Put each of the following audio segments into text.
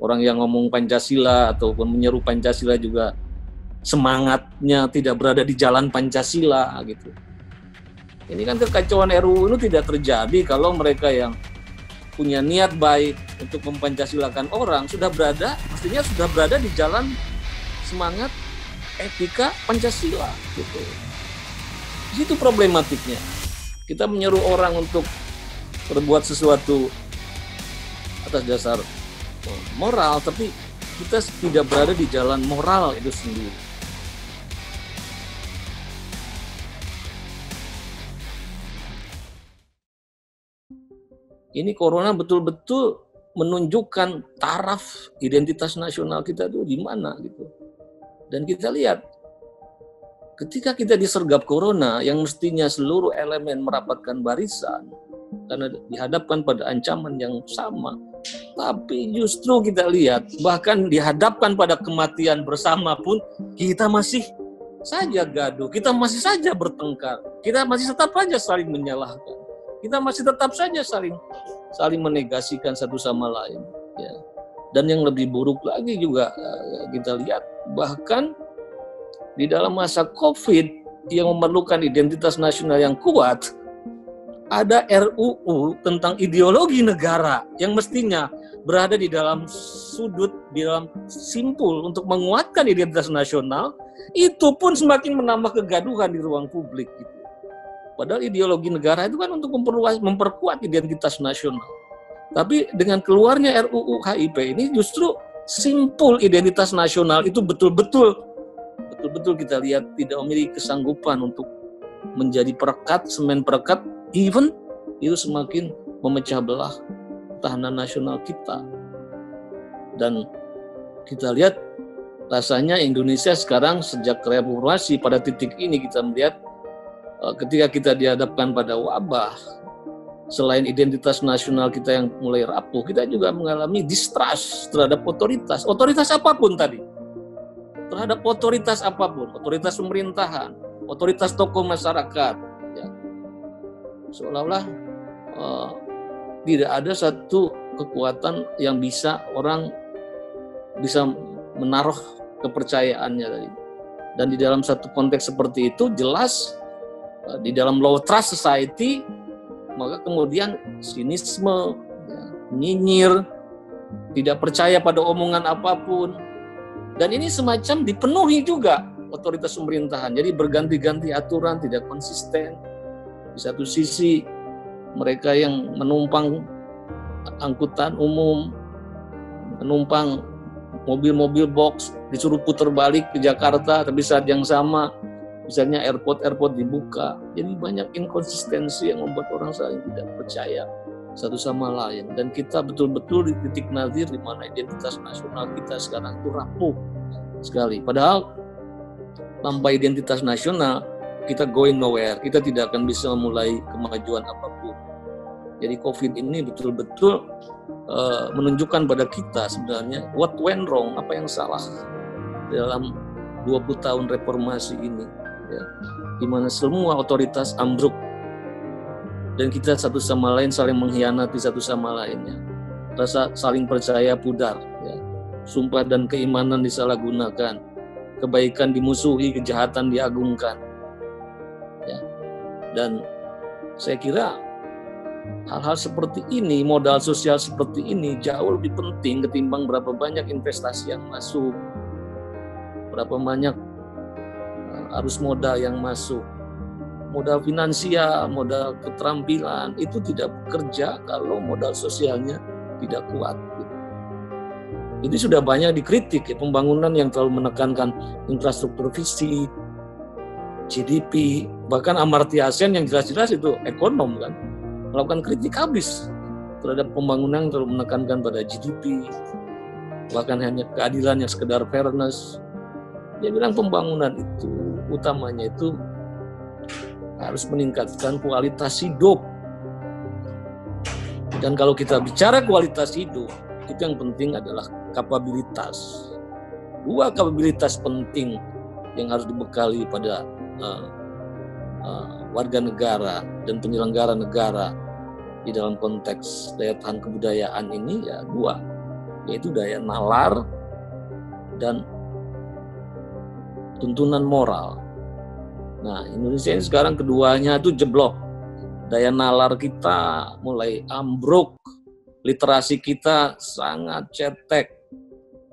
orang yang ngomong Pancasila ataupun menyeru Pancasila juga semangatnya tidak berada di jalan Pancasila gitu. Ini kan kekacauan RUU itu tidak terjadi kalau mereka yang punya niat baik untuk mempancasilakan orang mestinya sudah berada di jalan semangat etika Pancasila gitu. Di situ problematiknya. Kita menyeru orang untuk berbuat sesuatu atas dasar moral, tapi kita tidak berada di jalan moral itu sendiri. Ini corona betul-betul menunjukkan taraf identitas nasional kita itu di mana gitu. Dan kita lihat ketika kita disergap corona yang mestinya seluruh elemen merapatkan barisan karena dihadapkan pada ancaman yang sama, tapi justru kita lihat bahkan dihadapkan pada kematian bersama pun kita masih saja gaduh, kita masih saja bertengkar, kita masih tetap saja saling menyalahkan, kita masih tetap saja saling menegasikan satu sama lain ya. Dan yang lebih buruk lagi juga kita lihat bahkan di dalam masa COVID yang memerlukan identitas nasional yang kuat, ada RUU tentang ideologi negara yang mestinya berada di dalam sudut, di dalam simpul untuk menguatkan identitas nasional, itu pun semakin menambah kegaduhan di ruang publik gitu. Padahal ideologi negara itu kan untuk memperkuat identitas nasional. Tapi dengan keluarnya RUU HIP ini justru simpul identitas nasional itu betul-betul kita lihat tidak memiliki kesanggupan untuk menjadi perekat, semen perekat, even itu semakin memecah belah pertahanan nasional kita. Dan kita lihat rasanya Indonesia sekarang sejak reformasi pada titik ini kita melihat ketika kita dihadapkan pada wabah, selain identitas nasional kita yang mulai rapuh, kita juga mengalami distrust terhadap otoritas apapun tadi. Terhadap otoritas apapun, otoritas pemerintahan, otoritas tokoh masyarakat. Ya. Seolah-olah tidak ada satu kekuatan yang orang bisa menaruh kepercayaannya tadi. Dan di dalam satu konteks seperti itu jelas di dalam low trust society maka kemudian sinisme, ya, nyinyir, tidak percaya pada omongan apapun. Dan ini semacam dipenuhi juga otoritas pemerintahan. Jadi berganti-ganti aturan, tidak konsisten. Di satu sisi mereka yang menumpang angkutan umum, menumpang mobil-mobil box, disuruh putar balik ke Jakarta, tapi saat yang sama misalnya airport dibuka. Jadi banyak inkonsistensi yang membuat orang saling tidak percaya satu sama lain. Dan kita betul-betul di titik nadir di mana identitas nasional kita sekarang itu rapuh sekali. Padahal tanpa identitas nasional kita going nowhere. Kita tidak akan bisa memulai kemajuan apapun. Jadi COVID ini betul-betul menunjukkan pada kita sebenarnya what went wrong, apa yang salah dalam 20 tahun reformasi ini. Ya, di mana semua otoritas ambruk dan kita satu sama lain saling mengkhianati satu sama lainnya, rasa saling percaya pudar, ya. Sumpah dan keimanan disalahgunakan, kebaikan dimusuhi, kejahatan diagungkan, ya. Dan saya kira hal-hal seperti ini, modal sosial seperti ini jauh lebih penting ketimbang berapa banyak investasi yang masuk, berapa banyak arus modal yang masuk. Modal finansial, modal keterampilan itu tidak bekerja kalau modal sosialnya tidak kuat. Ini sudah banyak dikritik ya, pembangunan yang terlalu menekankan infrastruktur fisik, GDP, bahkan Amartya Sen yang jelas-jelas itu ekonom kan, melakukan kritik habis terhadap pembangunan yang terlalu menekankan pada GDP, bahkan hanya keadilan yang sekedar fairness. Dia bilang pembangunan itu utamanya itu harus meningkatkan kualitas hidup. Dan kalau kita bicara kualitas hidup, itu yang penting adalah kapabilitas. Dua kapabilitas penting yang harus dibekali pada warga negara dan penyelenggara negara di dalam konteks daya tahan kebudayaan ini ya dua. yaitu daya nalar dan tuntunan moral. Nah, Indonesia ini sekarang keduanya itu jeblok. Daya nalar kita mulai ambruk, literasi kita sangat cetek,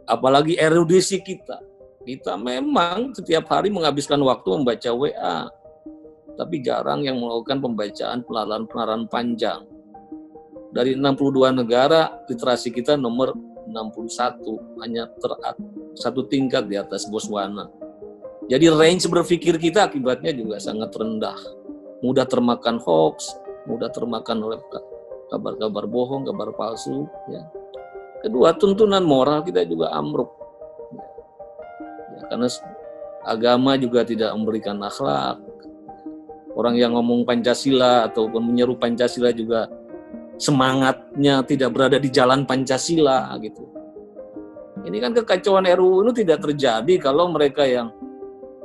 apalagi erudisi kita. Kita memang setiap hari menghabiskan waktu membaca WA, tapi jarang yang melakukan pembacaan penalaran panjang. Dari 62 negara, literasi kita nomor 61, hanya satu tingkat di atas Botswana. Jadi range berpikir kita akibatnya juga sangat rendah. Mudah termakan hoax, mudah termakan oleh kabar-kabar bohong, kabar palsu. Ya. Kedua, tuntunan moral kita juga ambruk. Ya, karena agama juga tidak memberikan akhlak. Orang yang ngomong Pancasila ataupun menyeru Pancasila juga semangatnya tidak berada di jalan Pancasila gitu. Ini kan kekacauan RUU itu tidak terjadi kalau mereka yang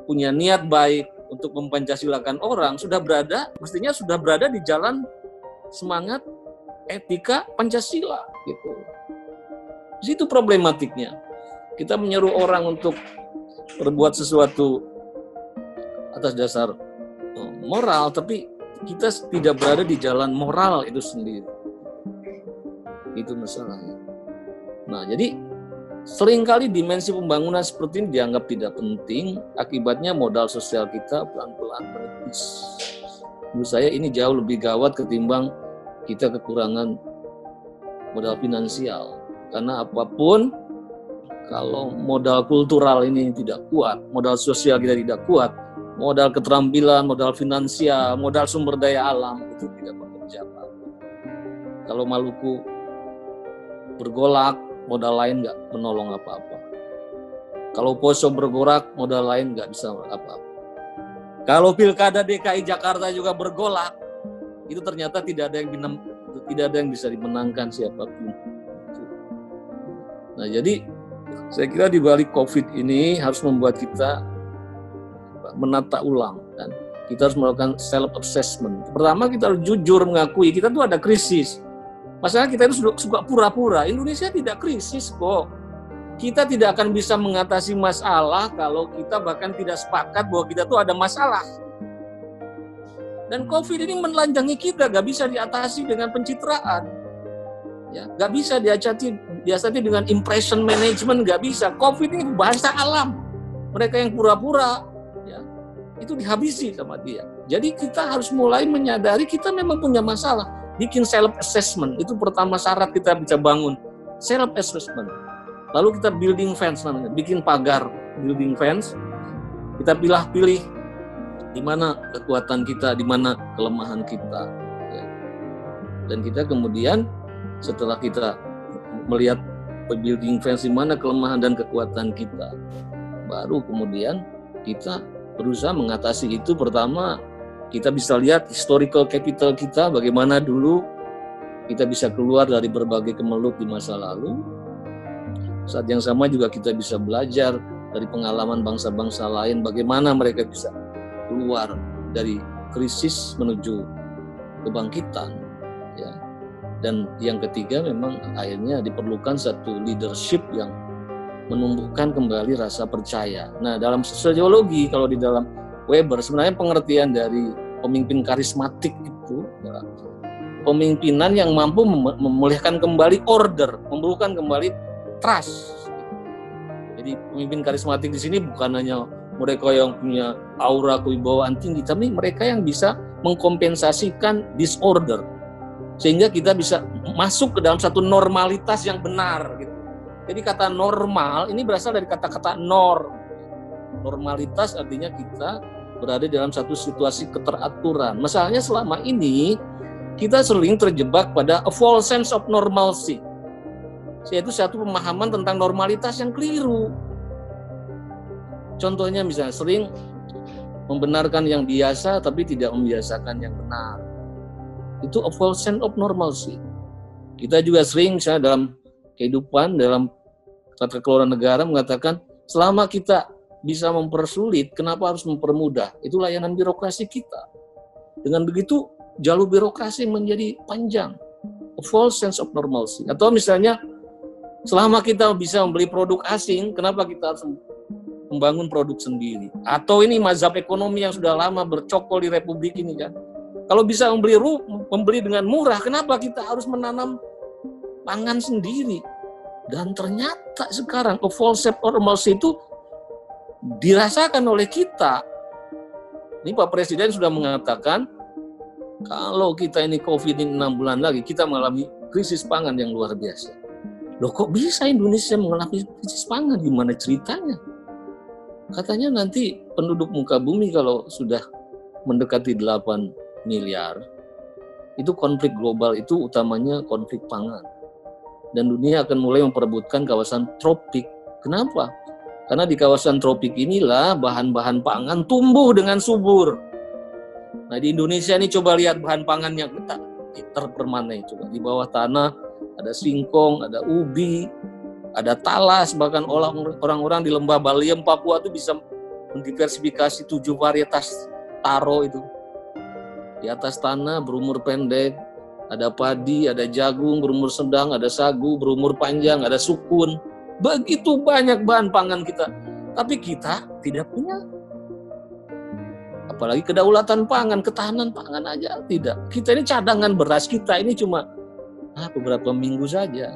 punya niat baik untuk mempancasilakan orang mestinya sudah berada di jalan semangat etika Pancasila gitu. Di situ problematiknya. Kita menyeru orang untuk berbuat sesuatu atas dasar moral, tapi kita tidak berada di jalan moral itu sendiri. Itu masalahnya. Nah, jadi seringkali dimensi pembangunan seperti ini dianggap tidak penting, akibatnya modal sosial kita pelan-pelan menipis. Menurut saya ini jauh lebih gawat ketimbang kita kekurangan modal finansial. Karena apapun, kalau modal kultural ini tidak kuat, modal sosial kita tidak kuat, modal keterampilan, modal finansial, modal sumber daya alam, itu tidak bekerja. Kalau Maluku bergolak, modal lain nggak menolong apa-apa. Kalau Poso bergerak, modal lain nggak bisa apa-apa. Kalau Pilkada DKI Jakarta juga bergolak, itu ternyata tidak ada yang bisa dimenangkan siapapun. Nah, jadi saya kira di balik COVID ini harus membuat kita menata ulang, kan? Kita harus melakukan self assessment. Pertama, kita harus jujur mengakui kita tuh ada krisis. Masalah kita itu suka pura-pura. Indonesia tidak krisis kok. Kita tidak akan bisa mengatasi masalah kalau kita bahkan tidak sepakat bahwa kita tuh ada masalah. Dan COVID ini menelanjangi kita, gak bisa diatasi dengan pencitraan. Ya, gak bisa diatasi dengan impression management, gak bisa. COVID ini bahasa alam. Mereka yang pura-pura, ya, itu dihabisi sama dia. Jadi kita harus mulai menyadari kita memang punya masalah. Bikin self-assessment, itu pertama syarat kita bisa bangun. Self-assessment. Lalu kita building fence namanya, bikin pagar, building fence. Kita pilih di mana kekuatan kita, di mana kelemahan kita. Ya. Dan kita kemudian setelah kita melihat building fence di mana kelemahan dan kekuatan kita, baru kemudian kita berusaha mengatasi itu. Pertama, kita bisa lihat historical capital kita, bagaimana dulu kita bisa keluar dari berbagai kemelut di masa lalu. Saat yang sama juga kita bisa belajar dari pengalaman bangsa-bangsa lain, bagaimana mereka bisa keluar dari krisis menuju kebangkitan. Ya. Dan yang ketiga, memang akhirnya diperlukan satu leadership yang menumbuhkan kembali rasa percaya. Nah, dalam sosiologi, kalau di dalam Weber, sebenarnya pengertian dari pemimpin karismatik itu ya, pemimpinan yang mampu memulihkan kembali order, memburukan kembali trust. Jadi pemimpin karismatik di sini bukan hanya mereka yang punya aura kewibawaan tinggi, tapi mereka yang bisa mengkompensasikan disorder, sehingga kita bisa masuk ke dalam satu normalitas yang benar. Gitu. Jadi kata normal ini berasal dari kata-kata norm. Normalitas artinya kita berada dalam satu situasi keteraturan. Masalahnya selama ini kita sering terjebak pada a false sense of normalcy, yaitu satu pemahaman tentang normalitas yang keliru. Contohnya misalnya sering membenarkan yang biasa tapi tidak membiasakan yang benar. Itu a false sense of normalcy. Kita juga sering misalnya dalam kehidupan, dalam tata kelola negara mengatakan selama kita bisa mempersulit, kenapa harus mempermudah? Itu layanan birokrasi kita. Dengan begitu, jalur birokrasi menjadi panjang. A false sense of normalcy. Atau misalnya, Selama kita bisa membeli produk asing, kenapa kita harus membangun produk sendiri? Atau ini mazhab ekonomi yang sudah lama bercokol di Republik ini kan. Kalau bisa membeli dengan murah, kenapa kita harus menanam pangan sendiri? Dan ternyata sekarang a false normalcy itu dirasakan oleh kita. Ini Pak Presiden sudah mengatakan, kalau kita ini COVID ini 6 bulan lagi, kita mengalami krisis pangan yang luar biasa. Loh kok bisa Indonesia mengalami krisis pangan? Gimana ceritanya? Katanya nanti penduduk muka bumi kalau sudah mendekati 8 miliar, itu konflik global itu utamanya konflik pangan. Dan dunia akan mulai memperebutkan kawasan tropik. Kenapa? Karena di kawasan tropik inilah bahan-bahan pangan tumbuh dengan subur. Nah di Indonesia ini coba lihat bahan pangan yang terpermanen. Coba di bawah tanah ada singkong, ada ubi, ada talas, bahkan orang-orang di lembah Baliem, Papua itu bisa mendiversifikasi 7 varietas taro itu. Di atas tanah berumur pendek, ada padi, ada jagung berumur sedang, ada sagu berumur panjang, ada sukun. Begitu banyak bahan pangan kita. Tapi kita tidak punya. Apalagi kedaulatan pangan, ketahanan pangan aja tidak. Kita ini cadangan beras kita ini cuma beberapa minggu saja.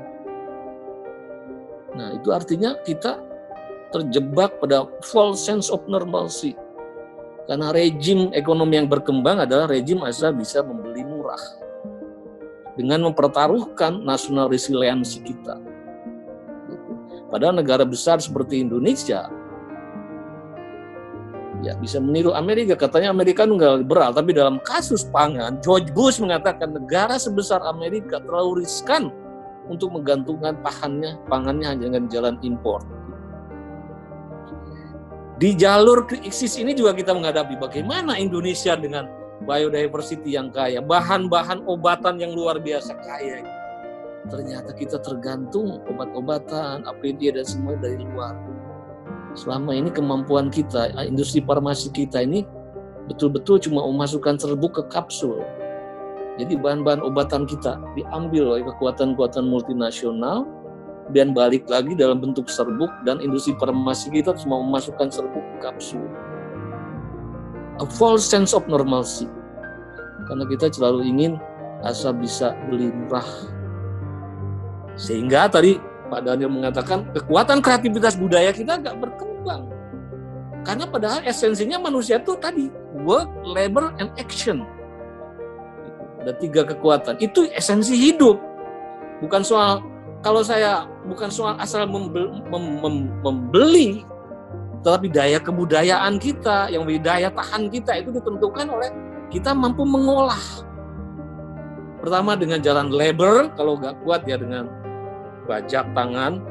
Nah, itu artinya kita terjebak pada false sense of normalcy. Karena rejim ekonomi yang berkembang adalah rejim asal bisa membeli murah. Dengan mempertaruhkan national resiliency kita. Padahal negara besar seperti Indonesia ya bisa meniru Amerika. Katanya Amerika nggak liberal, tapi dalam kasus pangan, George Bush mengatakan negara sebesar Amerika terlalu riskan untuk menggantungkan pangannya hanya dengan jalan impor. Di jalur krisis ini juga kita menghadapi bagaimana Indonesia dengan biodiversity yang kaya, bahan-bahan obatan yang luar biasa kaya. Ternyata kita tergantung obat-obatan, APD dan semua dari luar. Selama ini kemampuan kita, industri farmasi kita ini betul-betul cuma memasukkan serbuk ke kapsul. Jadi bahan-bahan obatan kita diambil oleh kekuatan-kekuatan multinasional, dan balik lagi dalam bentuk serbuk, dan industri farmasi kita cuma memasukkan serbuk ke kapsul. A false sense of normalcy. Karena kita selalu ingin asal bisa beli murah. Sehingga tadi Pak Daniel mengatakan kekuatan kreativitas budaya kita nggak berkembang. Karena padahal esensinya manusia itu tadi work, labor, and action. Ada 3 kekuatan. Itu esensi hidup. Bukan soal asal membeli, tetapi daya kebudayaan kita, yang daya tahan kita itu ditentukan oleh kita mampu mengolah. Pertama dengan jalan labor, kalau nggak kuat ya dengan bajak tangan,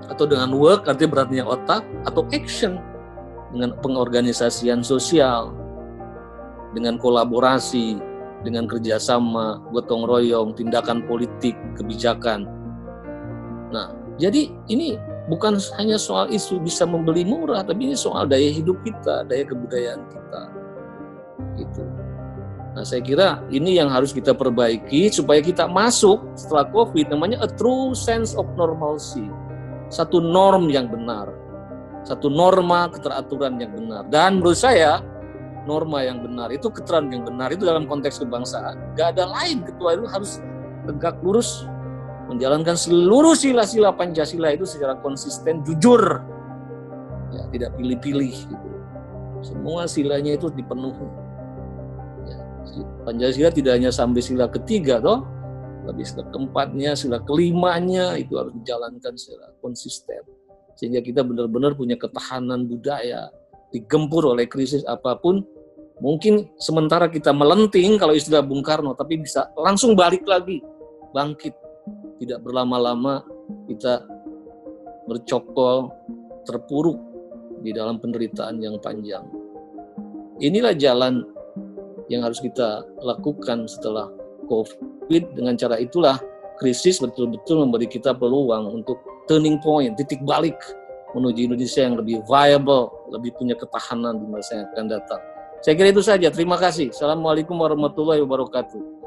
atau dengan work, artinya beratnya otak, atau action, dengan pengorganisasian sosial, dengan kolaborasi, dengan kerjasama, gotong royong, tindakan politik, kebijakan. Nah, jadi ini bukan hanya soal isu bisa membeli murah, tapi ini soal daya hidup kita, daya kebudayaan kita. Gitu. Nah, saya kira ini yang harus kita perbaiki supaya kita masuk setelah COVID, namanya a true sense of normalcy. Satu norm yang benar. Satu norma keteraturan yang benar. Dan menurut saya, norma yang benar itu, keterangan yang benar itu dalam konteks kebangsaan. Gak ada lain, ketua itu harus tegak lurus, menjalankan seluruh sila-sila Pancasila itu secara konsisten, jujur. Ya, tidak pilih-pilih. Gitu. Semua silanya itu dipenuhi. Pancasila tidak hanya sampai sila ketiga toh, tapi sila keempatnya, sila kelimanya itu harus dijalankan secara konsisten. Sehingga kita benar-benar punya ketahanan budaya, digempur oleh krisis apapun. Mungkin sementara kita melenting kalau istilah Bung Karno, tapi bisa langsung balik lagi, bangkit. Tidak berlama-lama kita bercokol, terpuruk di dalam penderitaan yang panjang. Inilah jalan yang harus kita lakukan setelah COVID. Dengan cara itulah krisis betul-betul memberi kita peluang untuk turning point, titik balik menuju Indonesia yang lebih viable, lebih punya ketahanan di masa yang akan datang. Saya kira itu saja. Terima kasih. Assalamualaikum warahmatullahi wabarakatuh.